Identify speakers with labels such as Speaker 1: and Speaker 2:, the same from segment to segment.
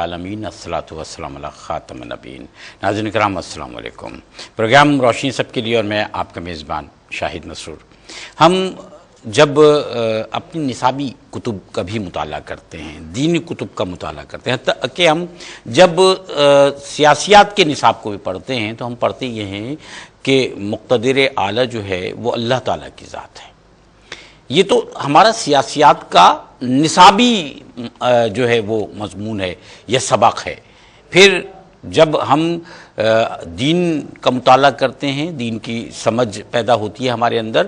Speaker 1: عالمین الصلاۃ والسلام علی خاتم النبیین۔ ناظرین کرام السلام علیکم۔ پروگرام روشنی سب کے لیے اور میں آپ کا میزبان شاہد مسرور۔ ہم جب اپنی نصابی کتب کا بھی مطالعہ کرتے ہیں، دینی کتب کا مطالعہ کرتے ہیں، حتیٰ کہ ہم جب سیاسیات کے نصاب کو بھی پڑھتے ہیں تو ہم پڑھتے یہ ہیں کہ مقتدر اعلیٰ جو ہے وہ اللہ تعالیٰ کی ذات ہے۔ یہ تو ہمارا سیاسیات کا نصابی جو ہے وہ مضمون ہے یا سبق ہے۔ پھر جب ہم دین کا مطالعہ کرتے ہیں، دین کی سمجھ پیدا ہوتی ہے ہمارے اندر،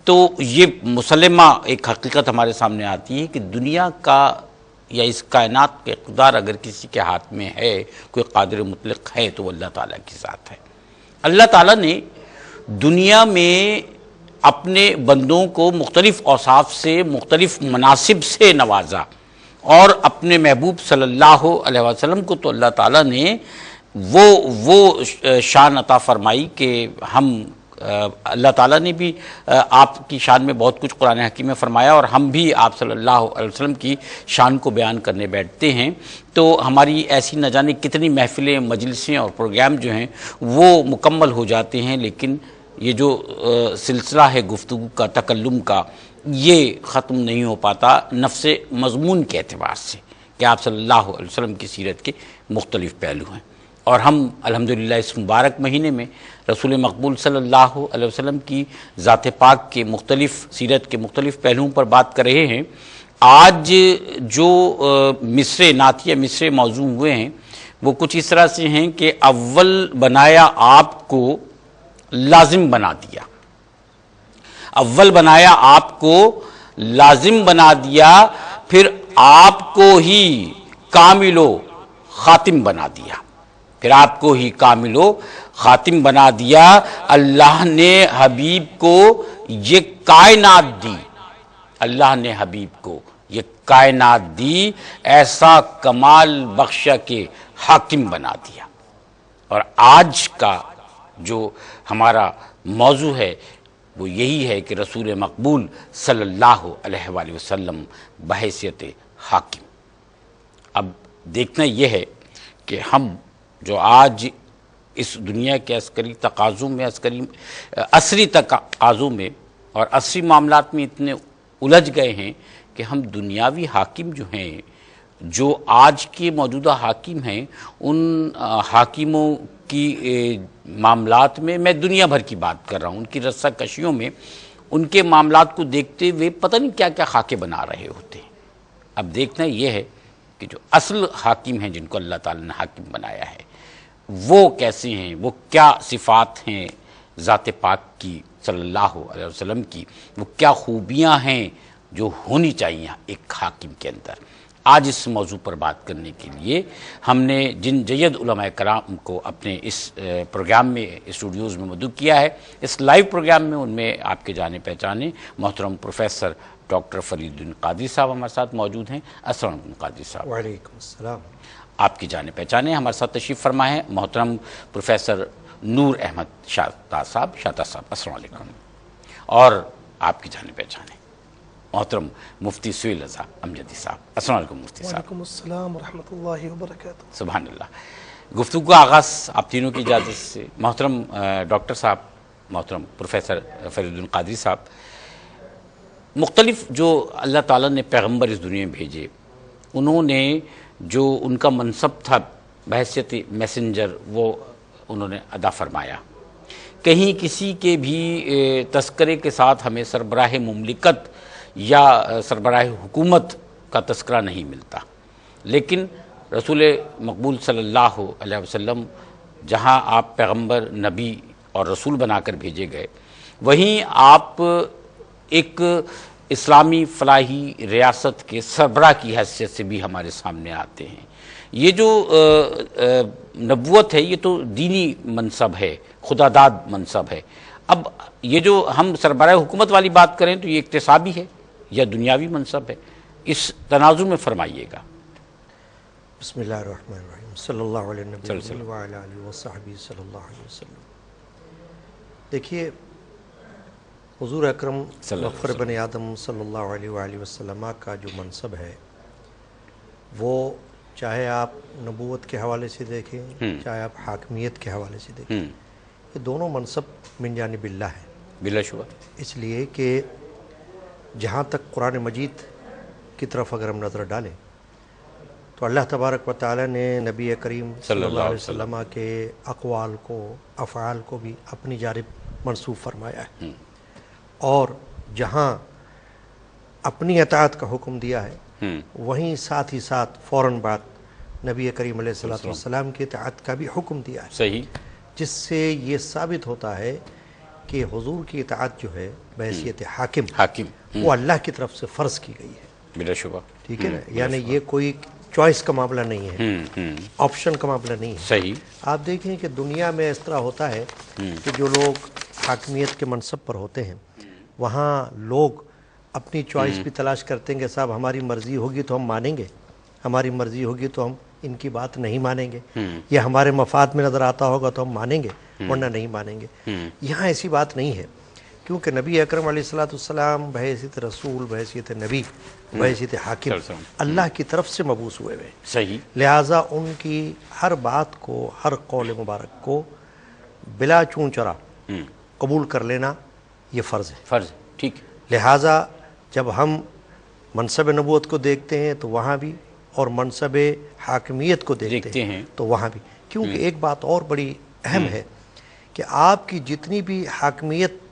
Speaker 1: تو یہ مسلمہ ایک حقیقت ہمارے سامنے آتی ہے کہ دنیا کا یا اس کائنات کے اقتدار اگر کسی کے ہاتھ میں ہے، کوئی قادر مطلق ہے، تو وہ اللہ تعالیٰ کی ذات ہے۔ اللہ تعالیٰ نے دنیا میں اپنے بندوں کو مختلف اوصاف سے، مختلف مناصب سے نوازا، اور اپنے محبوب صلی اللہ علیہ وسلم کو تو اللہ تعالیٰ نے وہ شان عطا فرمائی کہ ہم اللہ تعالیٰ نے بھی آپ کی شان میں بہت کچھ قرآن حکیم میں فرمایا، اور ہم بھی آپ صلی اللہ علیہ وسلم کی شان کو بیان کرنے بیٹھتے ہیں تو ہماری ایسی نہ جانے کتنی محفلیں، مجلسیں اور پروگرام جو ہیں وہ مکمل ہو جاتے ہیں، لیکن یہ جو سلسلہ ہے گفتگو کا، تکلم کا، یہ ختم نہیں ہو پاتا نفس مضمون کے اعتبار سے کہ آپ صلی اللہ علیہ وسلم کی سیرت کے مختلف پہلو ہیں۔ اور ہم الحمدللہ اس مبارک مہینے میں رسول مقبول صلی اللہ علیہ وسلم کی ذات پاک کے مختلف سیرت کے مختلف پہلوؤں پر بات کر رہے ہیں۔ آج جو مصرع نعتیہ مصرع موضوع ہوئے ہیں وہ کچھ اس طرح سے ہیں کہ اول بنایا آپ کو لازم بنا دیا، اول بنایا آپ کو لازم بنا دیا، پھر آپ کو ہی کامل و خاتم بنا دیا، پھر آپ کو ہی کامل و خاتم بنا دیا۔ اللہ نے حبیب کو یہ کائنات دی، اللہ نے حبیب کو یہ کائنات دی، ایسا کمال بخشا کہ حاکم بنا دیا۔ اور آج کا جو ہمارا موضوع ہے وہ یہی ہے کہ رسول مقبول صلی اللہ علیہ وآلہ وسلم بحیثیت حاکم۔ اب دیکھنا یہ ہے کہ ہم جو آج اس دنیا کے عسکری تقاضوں میں، عصری تقاضوں میں اور عصری معاملات میں اتنے الجھ گئے ہیں کہ ہم دنیاوی حاکم جو ہیں، جو آج کے موجودہ حاکم ہیں، ان حاکموں کی معاملات میں دنیا بھر کی بات کر رہا ہوں، ان کی رسہ کشیوں میں ان کے معاملات کو دیکھتے ہوئے پتہ نہیں کیا کیا خاکے بنا رہے ہوتے ہیں۔ اب دیکھنا یہ ہے کہ جو اصل حاکم ہیں، جن کو اللہ تعالیٰ نے حاکم بنایا ہے، وہ کیسے ہیں، وہ کیا صفات ہیں ذات پاک کی صلی اللہ علیہ وسلم کی، وہ کیا خوبیاں ہیں جو ہونی چاہیے ایک حاکم کے اندر۔ آج اس موضوع پر بات کرنے کے لیے ہم نے جن جید علماء کرام کو اپنے اس پروگرام میں اسٹوڈیوز میں مدعو کیا ہے، اس لائیو پروگرام میں ان میں آپ کے جانے پہچانے محترم پروفیسر ڈاکٹر فرید الدین قادری صاحب ہمارے ساتھ موجود ہیں۔ السلام علیکم قادری صاحب۔
Speaker 2: وعلیکم السلام۔
Speaker 1: آپ کی جانے پہچانے ہمارے ساتھ تشریف فرما ہے محترم پروفیسر نور احمد شاہتا صاحب۔ السلام علیکم۔ اور آپ کی جانے پہچانے محترم مفتی سہیل رضا امجدی صاحب۔ السلام علیکم مفتی صاحب۔
Speaker 2: وعلیکم السلام ورحمۃ اللہ وبرکاتہ۔
Speaker 1: سبحان اللہ۔ گفتگو کا آغاز آپ تینوں کی اجازت سے محترم ڈاکٹر صاحب، محترم پروفیسر فرید الدین قادری صاحب، مختلف جو اللہ تعالیٰ نے پیغمبر اس دنیا میں بھیجے، انہوں نے جو ان کا منصب تھا بحیثیت میسنجر، وہ انہوں نے ادا فرمایا۔ کہیں کسی کے بھی تذکرے کے ساتھ ہمیں سربراہ مملکت یا سربراہ حکومت کا تذکرہ نہیں ملتا، لیکن رسول مقبول صلی اللہ علیہ وسلم جہاں آپ پیغمبر، نبی اور رسول بنا کر بھیجے گئے، وہیں آپ ایک اسلامی فلاحی ریاست کے سربراہ کی حیثیت سے بھی ہمارے سامنے آتے ہیں۔ یہ جو نبوت ہے یہ تو دینی منصب ہے، خدا داد منصب ہے۔ اب یہ جو ہم سربراہ حکومت والی بات کریں تو یہ اقتصابی ہے یا دنیاوی منصب ہے، اس تناظر میں فرمائیے گا۔
Speaker 2: بسم اللہ الرحمن الرحیم، صلی اللہ علیہ نبی وعلی آلہ وصحبہ صلی اللہ علیہ وسلم۔ دیکھیے، حضور اکرم مغفر بن آدم صلی اللہ علیہ وآلہ وسلم کا جو منصب ہے وہ چاہے آپ نبوت کے حوالے سے دیکھیں چاہے آپ حاکمیت کے حوالے سے دیکھیں، یہ دونوں منصب من جانب اللہ ہے،
Speaker 1: بلا شبہ۔
Speaker 2: اس لیے کہ جہاں تک قرآن مجید کی طرف اگر ہم نظر ڈالیں تو اللہ تبارک و تعالیٰ نے نبی کریم صلی اللہ علیہ وسلم کے اقوال کو، افعال کو بھی اپنی جانب منسوب فرمایا ہے، اور جہاں اپنی اطاعت کا حکم دیا ہے وہیں ساتھ ہی ساتھ فوراً بعد نبی کریم علیہ الصلوۃ والسلام کی اطاعت کا بھی حکم دیا ہے،
Speaker 1: صحیح،
Speaker 2: جس سے یہ ثابت ہوتا ہے کہ حضور کی اطاعت جو ہے بحیثیت حاکم وہ اللہ کی طرف سے فرض کی گئی ہے،
Speaker 1: بلا شبہ،
Speaker 2: ٹھیک ہے نا، یعنی یہ کوئی چوائس کا معاملہ نہیں ہے، آپشن کا معاملہ نہیں ہے۔
Speaker 1: صحیح،
Speaker 2: آپ دیکھیں کہ دنیا میں اس طرح ہوتا ہے کہ جو لوگ حاکمیت کے منصب پر ہوتے ہیں وہاں لوگ اپنی چوائس بھی تلاش کرتے ہیں کہ صاحب ہماری مرضی ہوگی تو ہم مانیں گے، ہماری مرضی ہوگی تو ہم ان کی بات نہیں مانیں گے، یا ہمارے مفاد میں نظر آتا ہوگا تو ہم مانیں گے ورنہ نہیں مانیں گے۔ یہاں ایسی بات نہیں ہے، کیونکہ نبی اکرم علیہ الصلوۃ والسلام بحیثیت رسول، بحیثیت نبی، بحیثیت حاکم اللہ کی طرف سے مبعوث ہوئے ہوئے،
Speaker 1: صحیح،
Speaker 2: لہٰذا ان کی ہر بات کو، ہر قول مبارک کو بلا چون چرا قبول کر لینا یہ فرض ہے۔
Speaker 1: فرض، ٹھیک،
Speaker 2: لہٰذا جب ہم منصب نبوت کو دیکھتے ہیں تو وہاں بھی، اور منصب حاکمیت کو دیکھتے ہیں تو وہاں بھی، کیونکہ ایک بات اور بڑی اہم ہے کہ آپ کی جتنی بھی حاکمیت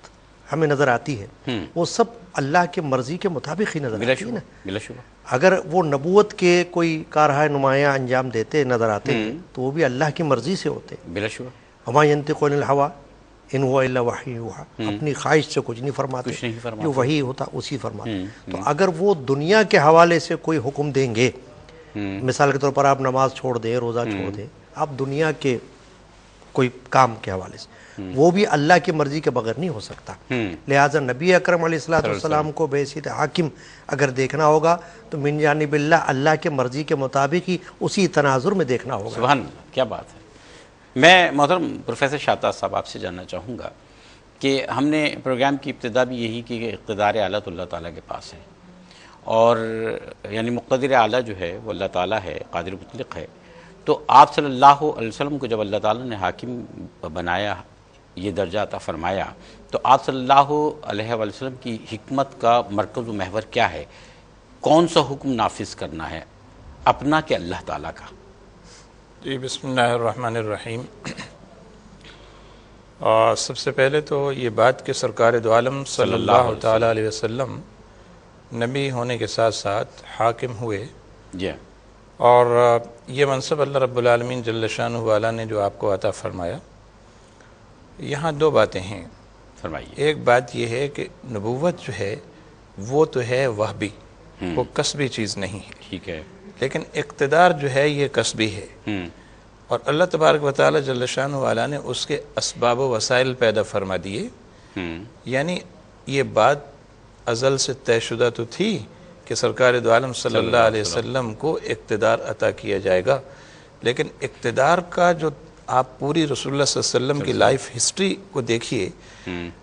Speaker 2: ہمیں نظر آتی ہے وہ سب اللہ کے مرضی کے مطابق ہی نظر آتی ہے نا۔
Speaker 1: بلا شبہ،
Speaker 2: اگر وہ نبوت کے کوئی کارہائے نمایاں انجام دیتے نظر آتے ہیں تو وہ بھی اللہ کی مرضی سے ہوتے۔
Speaker 1: بلا شبہ،
Speaker 2: وما ينطق عن الهوى ان هو الا وحی یوحی، اپنی خواہش سے کچھ نہیں فرماتے، جو وحی ہوتا اسی فرماتے۔ تو اگر وہ دنیا کے حوالے سے کوئی حکم دیں گے، مثال کے طور پر آپ نماز چھوڑ دیں، روزہ چھوڑ دیں، آپ دنیا کے کوئی کام کے حوالے سے، وہ بھی اللہ کی مرضی کے بغیر نہیں ہو سکتا۔ لہٰذا نبی اکرم علیہ الصلوۃ والسلام کو بحیثیت حاکم اگر دیکھنا ہوگا تو من جانب اللہ کے مرضی کے مطابق ہی اسی تناظر میں دیکھنا ہوگا۔
Speaker 1: سبحان اللہ، کیا بات ہے۔ میں محترم پروفیسر شاہتاز صاحب آپ سے جاننا چاہوں گا کہ ہم نے پروگرام کی ابتدا بھی یہی کی کہ اقتدار اعلیٰ تو اللہ تعالیٰ کے پاس ہے، اور یعنی مقتدر اعلیٰ جو ہے وہ اللہ تعالیٰ ہے، قادر مطلق ہے۔ تو آپ صلی اللہ علیہ وسلم کو جب اللہ تعالیٰ نے حاکم بنایا، یہ درجہ عطا فرمایا، تو آپ صلی اللہ علیہ وسلم کی حکمت کا مرکز و محور کیا ہے؟ کون سا حکم نافذ کرنا ہے، اپنا کہ اللہ تعالیٰ کا؟
Speaker 3: جی، بسم اللہ الرحمن الرحیم۔ سب سے پہلے تو یہ بات کہ سرکار دو عالم صلی اللہ تعالیٰ علیہ وسلم نبی ہونے کے ساتھ ساتھ حاکم ہوئے،
Speaker 1: جی،
Speaker 3: اور یہ منصب اللہ رب العالمین جل شانہ والا نے جو آپ کو عطا فرمایا، یہاں دو باتیں ہیں۔
Speaker 1: فرمائیے۔
Speaker 3: ایک بات یہ ہے کہ نبوت جو ہے وہ تو ہے وہبی، وہ کسبی چیز نہیں ہے،
Speaker 1: ٹھیک ہے،
Speaker 3: لیکن اقتدار جو ہے یہ کسبی ہے، اور اللہ تبارک و تعالی جل شانہ والا نے اس کے اسباب و وسائل پیدا فرما دیے۔ یعنی یہ بات ازل سے طے شدہ تو تھی کہ سرکار دو عالم صلی اللہ علیہ وسلم کو اقتدار عطا کیا جائے گا، لیکن اقتدار کا جو آپ پوری رسول اللہ صلی اللہ علیہ وسلم کی لائف ہسٹری کو دیکھیے،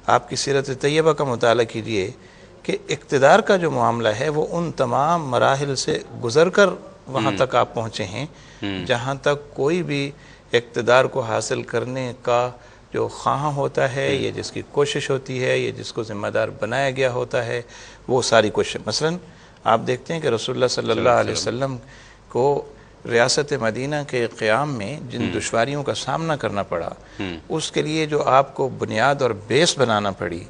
Speaker 3: آپ کی سیرت طیبہ کا مطالعہ کیجئے کہ اقتدار کا جو معاملہ ہے وہ ان تمام مراحل سے گزر کر وہاں تک آپ پہنچے ہیں جہاں تک کوئی بھی اقتدار کو حاصل کرنے کا جو خواہاں ہوتا ہے، یہ جس کی کوشش ہوتی ہے، یہ جس کو ذمہ دار بنایا گیا ہوتا ہے، وہ ساری کوشش، مثلا آپ دیکھتے ہیں کہ رسول اللہ صلی اللہ علیہ وسلم کو ریاست مدینہ کے قیام میں جن دشواریوں کا سامنا کرنا پڑا، اس کے لیے جو آپ کو بنیاد اور بیس بنانا پڑی،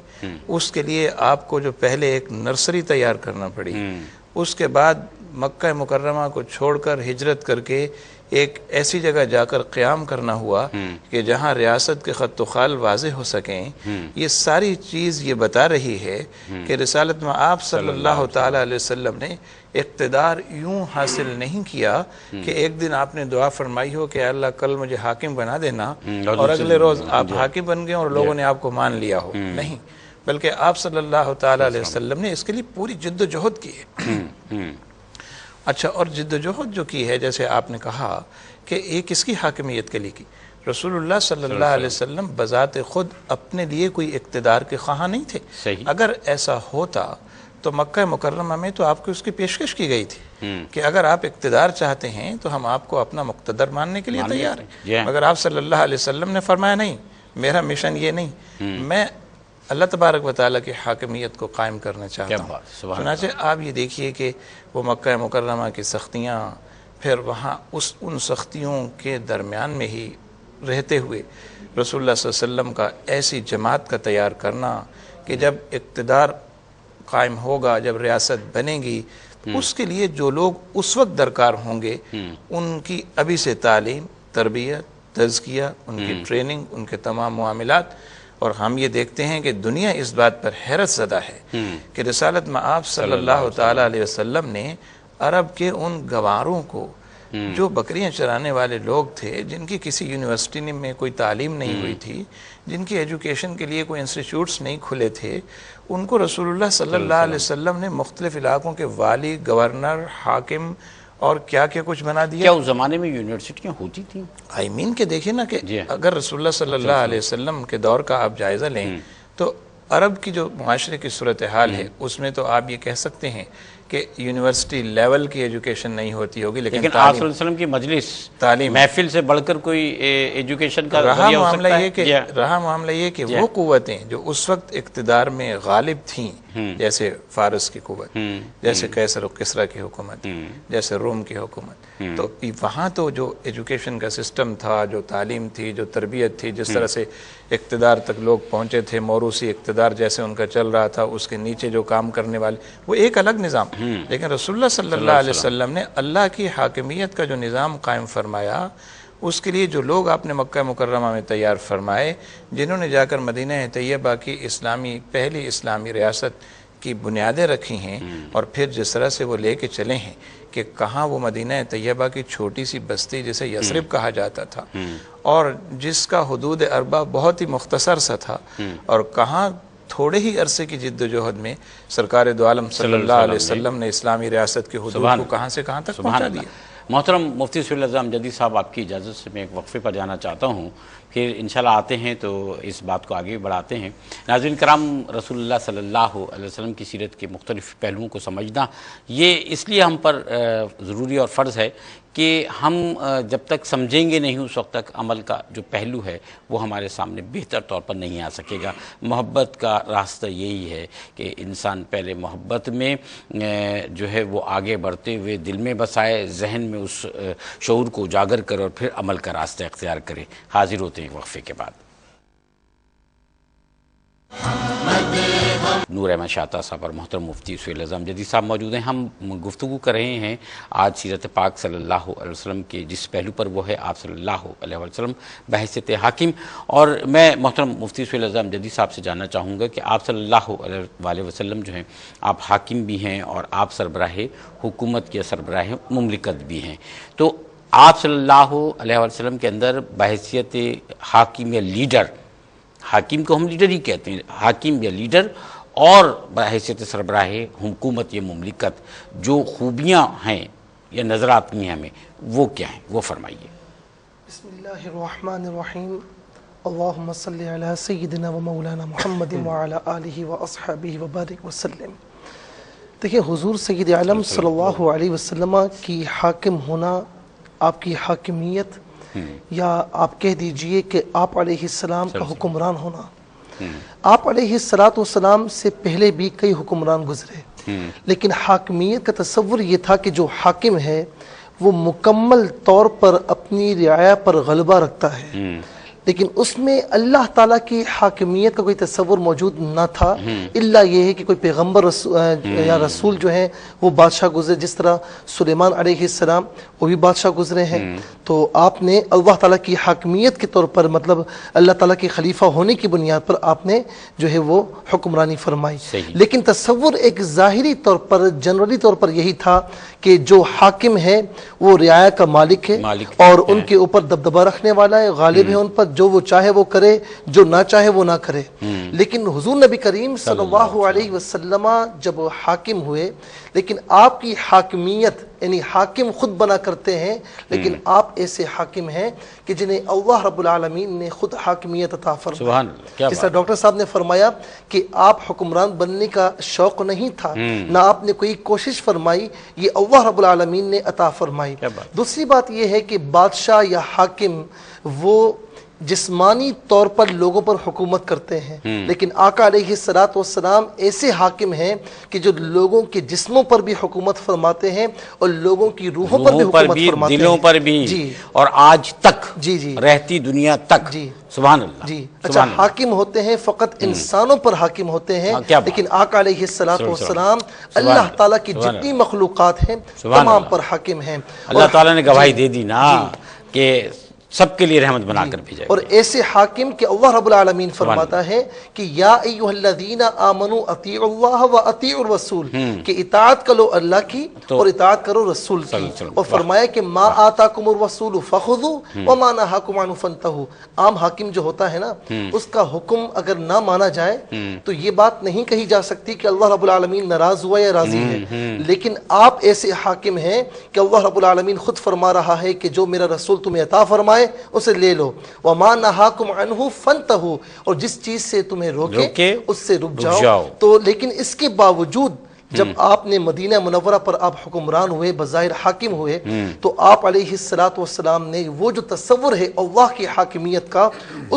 Speaker 3: اس کے لیے آپ کو جو پہلے ایک نرسری تیار کرنا پڑی، اس کے بعد مکہ مکرمہ کو چھوڑ کر ہجرت کر کے ایک ایسی جگہ جا کر قیام کرنا ہوا کہ جہاں ریاست کے خط و خال واضح ہو سکیں، یہ ساری چیز یہ بتا رہی ہے کہ رسالت میں آپ صلی اللہ تعالیٰ علیہ وسلم نے اقتدار یوں حاصل نہیں کیا کہ ایک دن آپ نے دعا فرمائی ہو کہ اللہ کل مجھے حاکم بنا دینا، اور اگلے روز آپ حاکم بن گئے اور لوگوں نے آپ کو مان لیا ہو، نہیں، بلکہ آپ صلی اللہ تعالیٰ علیہ وسلم نے اس کے لیے پوری جد و جہد کی ہے۔ اچھا، اور جد و جہد جو کی ہے، جیسے آپ نے کہا کہ یہ کس کی حاکمیت کے لیے کی؟ رسول اللہ صلی اللہ علیہ وسلم بذات خود اپنے لیے کوئی اقتدار کے خواہاں نہیں تھے۔ اگر ایسا ہوتا تو مکہ مکرمہ میں تو آپ کو اس کی پیشکش کی گئی تھی کہ اگر آپ اقتدار چاہتے ہیں تو ہم آپ کو اپنا مقتدر ماننے کے لیے تیار ہیں، مگر آپ صلی اللہ علیہ وسلم نے فرمایا نہیں، میرا مشن یہ نہیں، میں اللہ تبارک و تعالیٰ کی حاکمیت کو قائم کرنا چاہتا ہوں۔ چنانچہ آپ یہ دیکھیے کہ وہ مکہ مکرمہ کی سختیاں، پھر وہاں ان سختیوں کے درمیان میں ہی رہتے ہوئے رسول اللہ صلی اللہ علیہ وسلم کا ایسی جماعت کا تیار کرنا کہ جب اقتدار قائم ہوگا، جب ریاست بنے گی، اس کے لیے جو لوگ اس وقت درکار ہوں گے ان کی ابھی سے تعلیم، تربیت، تزکیہ، ان کی ٹریننگ، ان کے تمام معاملات۔ اور ہم یہ دیکھتے ہیں کہ دنیا اس بات پر حیرت زدہ ہے کہ رسالت مآب صلی اللہ تعالیٰ علیہ وسلم نے عرب کے ان گواروں کو، جو بکریاں چرانے والے لوگ تھے، جن کی کسی یونیورسٹی میں کوئی تعلیم نہیں ہوئی تھی، جن کی ایجوکیشن کے لیے کوئی انسٹیٹیوٹس نہیں کھلے تھے، ان کو رسول اللہ صلی اللہ علیہ وسلم نے مختلف علاقوں کے والی، گورنر، حاکم اور کیا کیا کچھ بنا دیا۔
Speaker 1: کیا اس زمانے میں یونیورسٹیاں ہوتی تھیں؟
Speaker 3: کہ دیکھیں نا کہ اگر رسول اللہ صلی اللہ علیہ وسلم کے دور کا آپ جائزہ لیں تو عرب کی جو معاشرے کی صورتحال ہے اس میں تو آپ یہ کہہ سکتے ہیں کہ یونیورسٹی لیول کی ایجوکیشن نہیں ہوتی ہوگی، لیکن
Speaker 1: آپ صلی اللہ علیہ وسلم کی مجلس، تعلیم، محفل سے بڑھ کر کوئی ایجوکیشن کا
Speaker 3: رہا معاملہ یہ کہ وہ قوتیں جو اس وقت اقتدار میں غالب تھیں، جیسے فارس کی قوت، جیسے قیصر و کسریٰ کی حکومت، جیسے روم کی حکومت، تو وہاں تو جو ایجوکیشن کا سسٹم تھا، جو تعلیم تھی، جو تربیت تھی، جس طرح سے اقتدار تک لوگ پہنچے تھے، موروثی اقتدار جیسے ان کا چل رہا تھا، اس کے نیچے جو کام کرنے والے، وہ ایک الگ نظام۔ لیکن رسول اللہ صلی اللہ علیہ وسلم نے اللہ کی حاکمیت کا جو نظام قائم فرمایا، اس کے لیے جو لوگ آپ نے مکہ مکرمہ میں تیار فرمائے، جنہوں نے جا کر مدینہ طیبہ کی پہلی اسلامی ریاست کی بنیادیں رکھی ہیں، اور پھر جس طرح سے وہ لے کے چلے ہیں کہ کہاں وہ مدینہ طیبہ کی چھوٹی سی بستی جسے یثرب کہا جاتا تھا، اور جس کا حدود اربع بہت ہی مختصر سا تھا، اور کہاں تھوڑے ہی عرصے کی جد و جہد میں سرکار دو عالم صلی اللہ علیہ وسلم نے اسلامی ریاست کے حدود کو کہاں سے کہاں تک پہنچا دیا۔
Speaker 1: محترم مفتی سہیل اعظم جدید صاحب، آپ کی اجازت سے میں ایک وقفے پر جانا چاہتا ہوں، پھر انشاءاللہ آتے ہیں تو اس بات کو آگے بڑھاتے ہیں۔ ناظرین کرام، رسول اللہ صلی اللہ علیہ وسلم کی سیرت کے مختلف پہلوؤں کو سمجھنا یہ اس لیے ہم پر ضروری اور فرض ہے کہ ہم جب تک سمجھیں گے نہیں اس وقت تک عمل کا جو پہلو ہے وہ ہمارے سامنے بہتر طور پر نہیں آ سکے گا۔ محبت کا راستہ یہی ہے کہ انسان پہلے محبت میں جو ہے وہ آگے بڑھتے ہوئے دل میں بسائے، ذہن میں اس شعور کو اجاگر کرے اور پھر عمل کا راستہ اختیار کرے۔ حاضر ہوتے ہیں ایک وقفے کے بعد۔ نور احمد شاہتا صاحب اور محترم مفتی سہیل اعظم جدید صاحب موجود ہیں۔ ہم گفتگو کر رہے ہیں آج سیرت پاک صلی اللہ علیہ وسلم کے جس پہلو پر، وہ ہے آپ صلی اللہ علیہ وسلم بحیثیت حاکم۔ اور میں محترم مفتی سہیل اعظم جدید صاحب سے جاننا چاہوں گا کہ آپ صلی اللہ علیہ وسلم جو ہیں، آپ حاکم بھی ہیں اور آپ سربراہ حکومت کے سربراہ مملکت بھی ہیں، تو آپ صلی اللہ علیہ وسلم کے اندر بحیثیت حاکم یا لیڈر، حاکم کو ہم لیڈر ہی کہتے ہیں، حاکم یا لیڈر، اور بحیثیت سربراہ حکومت یا مملکت جو خوبیاں ہیں یا نظر آتی ہیں ہمیں، وہ کیا ہیں، وہ فرمائیے۔
Speaker 4: بسم اللہ الرحمن الرحیم، اللہم صلی علی سیدنا و مولانا محمد وعلی آلہ و اصحابہ وبارک وسلم۔ دیکھیں، حضور سید عالم صلی اللہ علیہ وسلم کی حاکم ہونا، آپ کی حاکمیت، یا آپ کہہ دیجئے کہ آپ علیہ السلام کا حکمران ہونا، آپ علیہ السلام سے پہلے بھی کئی حکمران گزرے، لیکن حاکمیت کا تصور یہ تھا کہ جو حاکم ہے وہ مکمل طور پر اپنی رعایا پر غلبہ رکھتا ہے، لیکن اس میں اللہ تعالیٰ کی حاکمیت کا کوئی تصور موجود نہ تھا، الا یہ ہے کہ کوئی پیغمبر یا رسول جو ہیں وہ بادشاہ گزرے، جس طرح سلیمان علیہ السلام وہ بھی بادشاہ گزرے ہیں۔ تو آپ نے اللہ تعالیٰ کی حاکمیت کے طور پر، مطلب اللہ تعالیٰ کے خلیفہ ہونے کی بنیاد پر آپ نے جو ہے وہ حکمرانی فرمائی، لیکن تصور ایک ظاہری طور پر، جنرلی طور پر یہی تھا کہ جو حاکم ہے وہ رعایا کا مالک ہے اور ان کے اوپر دبدبہ رکھنے والا ہے، غالب ہے ان پر، جو وہ چاہے وہ کرے، جو نہ چاہے وہ نہ کرے. لیکن حضور نبی کریم صلی اللہ علیہ وسلم جب حاکم ہوئے، لیکن آپ کی حاکمیت یعنی حاکم خود بنا کرتے ہیں، لیکن آپ ایسے حاکم ہیں کہ جنہیں اللہ رب العالمین نے خود حاکمیت عطا فرمائی. جس طرح ڈاکٹر صاحب نے فرمایا کہ آپ حکمران بننے کا شوق نہیں تھا، نہ آپ نے کوئی کوشش فرمائی، یہ اللہ رب العالمین نے عطا فرمائی. دوسری بات یہ ہے کہ بادشاہ یا حاکم وہ جسمانی طور پر لوگوں پر حکومت کرتے ہیں، لیکن آقا علیہ الصلوۃ والسلام ایسے حاکم ہیں کہ جو لوگوں کے جسموں پر بھی حکومت فرماتے ہیں اور لوگوں کی روحوں پر بھی حکومت فرماتے ہیں،
Speaker 1: دلوں پر بھی، اور آج تک رہتی دنیا تک. سبحان اللہ.
Speaker 4: جی اچھا، حاکم ہوتے ہیں فقط انسانوں پر حاکم ہوتے ہیں، لیکن آقا علیہ الصلوۃ والسلام اللہ تعالیٰ کی جتنی مخلوقات ہیں تمام پر حاکم ہیں.
Speaker 1: اللہ تعالیٰ نے گواہی دے دی نا کہ سب کے لیے رحمت بنا کر بھیجا.
Speaker 4: اور ایسے حاکم کہ اللہ رب العالمین فرماتا ہے کہ یا ایھا الذین آمنوا اطیعوا اللہ واطیعوا الرسول، کہ اطاعت کرو اللہ کی اور اطاعت کرو رسول کی. اور فرمایا کہ ما آتاکم الرسول فخذوا وما نہاکم عنہ فانتہوا. عام حاکم جو ہوتا ہے نا، اس کا حکم اگر نہ مانا جائے تو یہ بات نہیں کہی جا سکتی کہ اللہ رب العالمین ناراض ہوا یا راضی ہے. لیکن آپ ایسے حاکم ہیں کہ اللہ رب العالمین خود فرما رہا ہے کہ جو میرا رسول تمہیں عطا فرمائے اسے لے لو، وَمَا نَهَاكُمْ عَنْهُ فَانْتَهُوا، اور جس چیز سے تمہیں روکے اس سے رک جاؤ. تو لیکن اس کے باوجود جب آپ نے مدینہ منورہ پر آپ حکمران ہوئے، بظاہر حاکم ہوئے، تو آپ علیہ الصلوۃ والسلام نے وہ جو تصور ہے اللہ کی حاکمیت کا،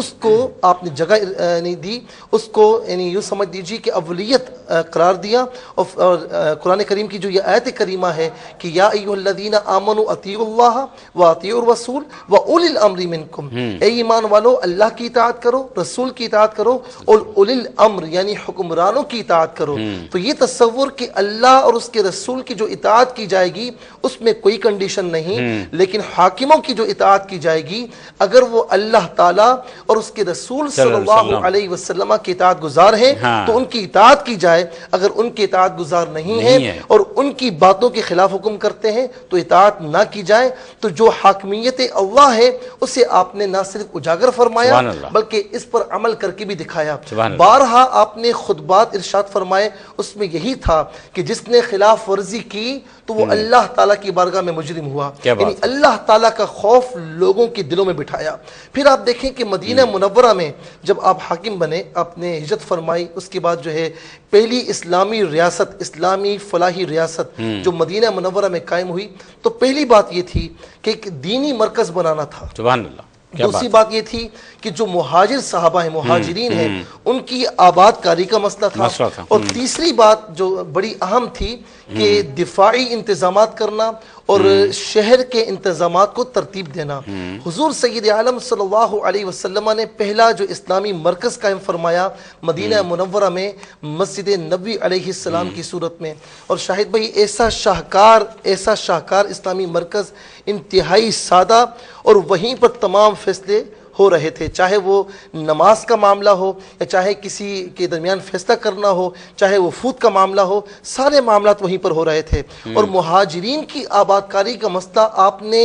Speaker 4: اس کو آپ نے جگہ نہیں دی، اس کو یعنی یوں سمجھ دیجیے کہ اولیت قرار دیا. اور قرآن کریم کی جو یہ آیت کریمہ ہے کہ یا ایھا الذین آمنوا اطیعوا اللہ واطیعوا الرسول واولی الامر منکم، اے ایمان والو اللہ کی اطاعت کرو، رسول کی اطاعت کرو، اور اولی الامر یعنی حکمرانوں کی اطاعت کرو. تو یہ تصور کہ اللہ اور اس کے رسول کی جو اطاعت کی جائے گی اس میں کوئی کنڈیشن نہیں، لیکن حاکموں کی جو اطاعت کی جائے گی اگر وہ اللہ تعالیٰ اور اس کے رسول صلی اللہ علیہ وسلم کی اطاعت گزار ہیں تو ان کی اطاعت کی جائے. اگر ان کی اطاعت گزار نہیں ہے اور ان کی باتوں کے خلاف حکم کرتے ہیں تو اطاعت نہ کی جائے. تو جو حاکمیت اللہ ہے اسے آپ نے نہ صرف اجاگر فرمایا بلکہ اس پر عمل کر کے بھی دکھایا. بارہا آپ نے خطبات ارشاد فرمائے، اس میں یہی تھا کہ جس نے خلاف ورزی کی تو وہ اللہ تعالیٰ کی بارگاہ میں مجرم ہوا. یعنی اللہ تعالیٰ کا خوف لوگوں کے دلوں میں بٹھایا. پھر آپ دیکھیں کہ مدینہ منورہ میں جب آپ حاکم بنے، آپ نے ہجرت فرمائی، اس کے بعد جو ہے پہلی اسلامی ریاست، اسلامی فلاحی ریاست جو مدینہ منورہ میں قائم ہوئی، تو پہلی بات یہ تھی کہ ایک دینی مرکز بنانا تھا.
Speaker 1: سبحان اللہ.
Speaker 4: دوسری بات یہ تھی کہ جو مہاجر صحابہ ہیں، مہاجرین ہیں، ان کی آباد کاری کا مسئلہ تھا. اور تیسری بات جو بڑی اہم تھی کہ دفاعی انتظامات کرنا اور شہر کے انتظامات کو ترتیب دینا. حضور سید عالم صلی اللہ علیہ وسلم نے پہلا جو اسلامی مرکز قائم فرمایا مدینہ منورہ میں مسجد نبوی علیہ السلام کی صورت میں. اور شاہد بھائی ایسا شاہکار اسلامی مرکز، انتہائی سادہ، اور وہیں پر تمام فیصلے ہو رہے تھے، چاہے وہ نماز کا معاملہ ہو یا چاہے کسی کے درمیان فیصلہ کرنا ہو، چاہے وہ فوت کا معاملہ ہو، سارے معاملات وہیں پر ہو رہے تھے. اور مہاجرین کی آباد کاری کا مسئلہ آپ نے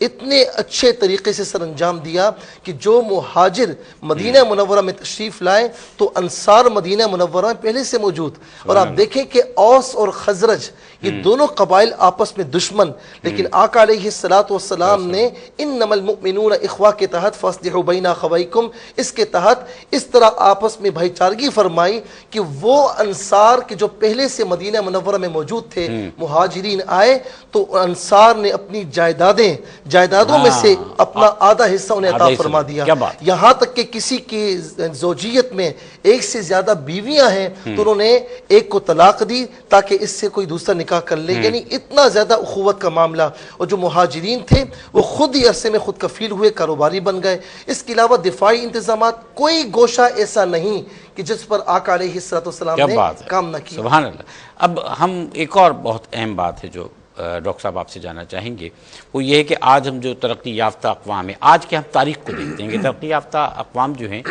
Speaker 4: اتنے اچھے طریقے سے سر انجام دیا کہ جو مہاجر مدینہ منورہ میں تشریف لائے تو انصار مدینہ منورہ میں پہلے سے موجود. اور آپ دیکھیں کہ اوس اور خزرج یہ دونوں قبائل آپس میں دشمن، لیکن آقا علیہ الصلوۃ والسلام نے انما المؤمنون اخوہ کے تحت فاصلحوا بین اخویکم، اس کے تحت اس طرح آپس میں بھائی چارگی فرمائی کہ وہ انصار کے جو پہلے سے مدینہ منورہ میں موجود تھے، مہاجرین آئے تو انصار نے اپنی جائیدادوں میں سے اپنا آدھا حصہ انہیں عطا فرما دیا. یہاں تک کہ کسی کی زوجیت میں ایک سے زیادہ بیویاں ہیں تو انہوں نے ایک کو طلاق دی تاکہ اس سے کوئی دوسرا نکاح کر لے. یعنی اتنا زیادہ اخوت کا معاملہ. اور جو مہاجرین تھے وہ خود ہی عرصے میں خود کفیل ہوئے، کاروباری بن گئے. اس کے علاوہ دفاعی انتظامات کوئی گوشہ ایسا نہیں کہ جس پر آقا علیہ السلام نے کام نہ کیا.
Speaker 1: سبحان اللہ. اب ہم ایک اور بہت اہم بات ہے جو ڈاکٹر صاحب آپ سے جاننا چاہیں گے، وہ یہ ہے کہ آج ہم جو ترقی یافتہ اقوام ہیں، آج کے ہم تاریخ کو دیکھتے ہیں کہ ترقی یافتہ اقوام جو ہیں،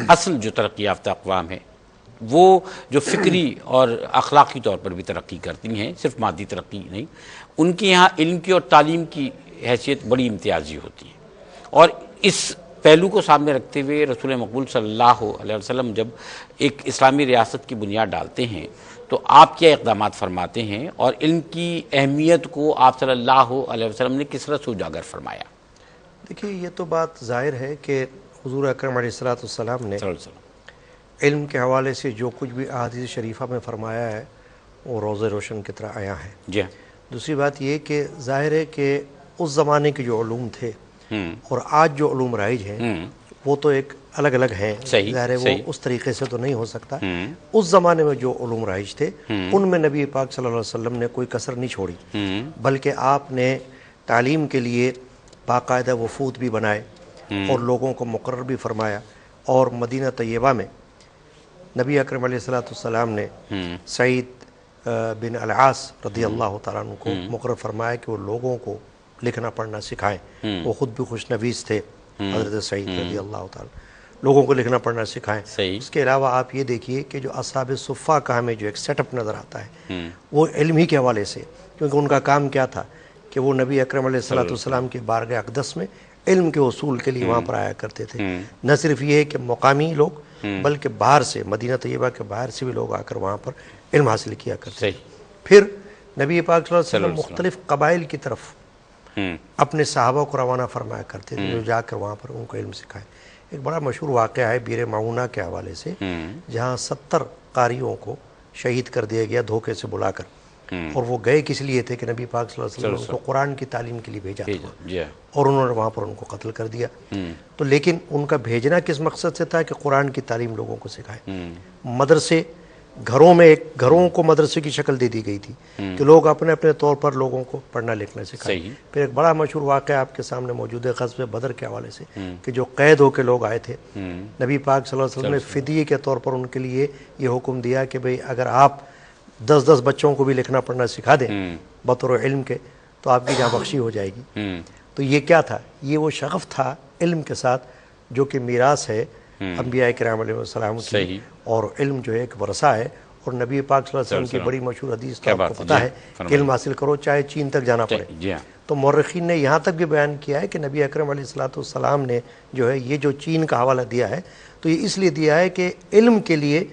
Speaker 1: اصل جو ترقی یافتہ اقوام ہیں وہ جو فکری اور اخلاقی طور پر بھی ترقی کرتی ہیں، صرف مادی ترقی نہیں، ان کے یہاں علم کی اور تعلیم کی حیثیت بڑی امتیازی ہوتی ہے. اور اس پہلو کو سامنے رکھتے ہوئے رسول مقبول صلی اللہ علیہ وسلم جب ایک اسلامی ریاست کی بنیاد ڈالتے ہیں تو آپ کیا اقدامات فرماتے ہیں اور علم کی اہمیت کو آپ صلی اللہ علیہ وسلم نے کس طرح سے اجاگر فرمایا؟
Speaker 2: دیکھیے یہ تو بات ظاہر ہے کہ حضور اکرم علیہ السلام نے علم کے حوالے سے جو کچھ بھی احادیث شریفہ میں فرمایا ہے وہ روز روشن کی طرح آیا ہے.
Speaker 1: جی.
Speaker 2: دوسری بات یہ کہ ظاہر ہے کہ اس زمانے کے جو علوم تھے اور آج جو علوم رائج ہیں وہ تو ایک الگ الگ ہیں. ظاہر ہے وہ اس طریقے سے تو نہیں ہو سکتا. اس زمانے میں جو علوم رائج تھے ان میں نبی پاک صلی اللہ علیہ وسلم نے کوئی کسر نہیں چھوڑی، بلکہ آپ نے تعلیم کے لیے باقاعدہ وفود بھی بنائے اور لوگوں کو مقرر بھی فرمایا. اور مدینہ طیبہ میں نبی اکرم علیہ السلام نے سعید بن العاص رضی اللہ تعالیٰ عنہ کو مقرر فرمایا کہ وہ لوگوں کو لکھنا پڑھنا سکھائیں. وہ خود بھی خوش نویس تھے حضرت سعید رضی اللہ تعالیٰ، لوگوں کو لکھنا پڑھنا سکھائیں. اس کے علاوہ آپ یہ دیکھیے کہ جو اصحاب صفہ کا ہمیں جو ایک سیٹ اپ نظر آتا ہے وہ علم ہی کے حوالے سے، کیونکہ ان کا کام کیا تھا کہ وہ نبی اکرم علیہ السلام کے بارگاہ اقدس میں علم کے حصول کے لیے وہاں پر آیا کرتے تھے. نہ صرف یہ ہے کہ مقامی لوگ بلکہ باہر سے، مدینہ طیبہ کے باہر سے بھی لوگ آ کر وہاں پر علم حاصل کیا کرتے. پھر نبی پاک صلی اللہ علیہ وسلم مختلف قبائل کی طرف اپنے صحابہ کو روانہ فرمایا کرتے تھے جو جا کر وہاں پر ان کو علم سکھائے. ایک بڑا مشہور واقعہ ہے بیر معونہ کے حوالے سے، جہاں 70 قاریوں کو شہید کر دیا گیا دھوکے سے بلا کر، اور وہ گئے کس لیے تھے کہ نبی پاک صلی اللہ علیہ وسلم ان کو قرآن کی تعلیم کے لیے بھیجا تھا، اور انہوں نے وہاں پر ان کو قتل کر دیا. تو لیکن ان کا بھیجنا کس مقصد سے تھا کہ قرآن کی تعلیم لوگوں کو سکھائے. مدرسے گھروں میں گھروں کو مدرسے کی شکل دے دی گئی تھی کہ لوگ اپنے اپنے طور پر لوگوں کو پڑھنا لکھنا سکھائیں. پھر ایک بڑا مشہور واقعہ آپ کے سامنے موجود ہے غزوہ بدر کے حوالے سے کہ جو قید ہو کے لوگ آئے تھے، نبی پاک صلی اللہ علیہ وسلم نے فدیے کے طور پر ان کے لیے یہ حکم دیا کہ بھئی اگر آپ 10 بچوں کو بھی لکھنا پڑھنا سکھا دیں بطور علم کے تو آپ کی جاں بخشی ہو جائے گی. تو یہ کیا تھا؟ یہ وہ شغف تھا علم کے ساتھ جو کہ میراث ہے انبیاء کرام علیہ السلام کی، اور علم جو ہے ایک ورثہ ہے. اور نبی پاک صلی اللہ علیہ وسلم کی بڑی مشہور حدیث تو آپ کو پتہ ہے کہ علم حاصل کرو چاہے چین تک جانا پڑے. تو مورخین نے یہاں تک بھی بیان کیا ہے کہ نبی اکرم علیہ السلام نے جو ہے یہ جو چین کا حوالہ دیا ہے تو یہ اس لیے دیا ہے کہ علم کے لیے